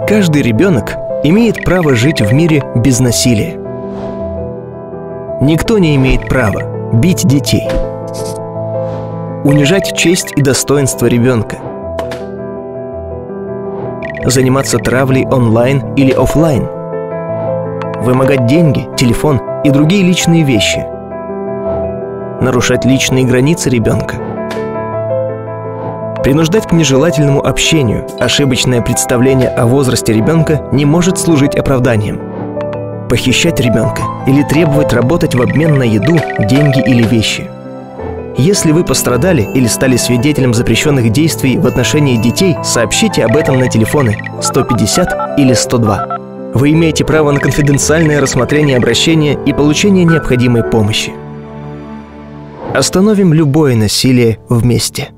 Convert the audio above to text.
Каждый ребенок имеет право жить в мире без насилия. Никто не имеет права бить детей, унижать честь и достоинство ребенка, заниматься травлей онлайн или офлайн, вымогать деньги, телефон и другие личные вещи, нарушать личные границы ребенка, принуждать к нежелательному общению. Ошибочное представление о возрасте ребенка не может служить оправданием. Похищать ребенка или требовать работать в обмен на еду, деньги или вещи. Если вы пострадали или стали свидетелем запрещенных действий в отношении детей, сообщите об этом на телефоны 150 или 102. Вы имеете право на конфиденциальное рассмотрение обращения и получение необходимой помощи. Остановим любое насилие вместе.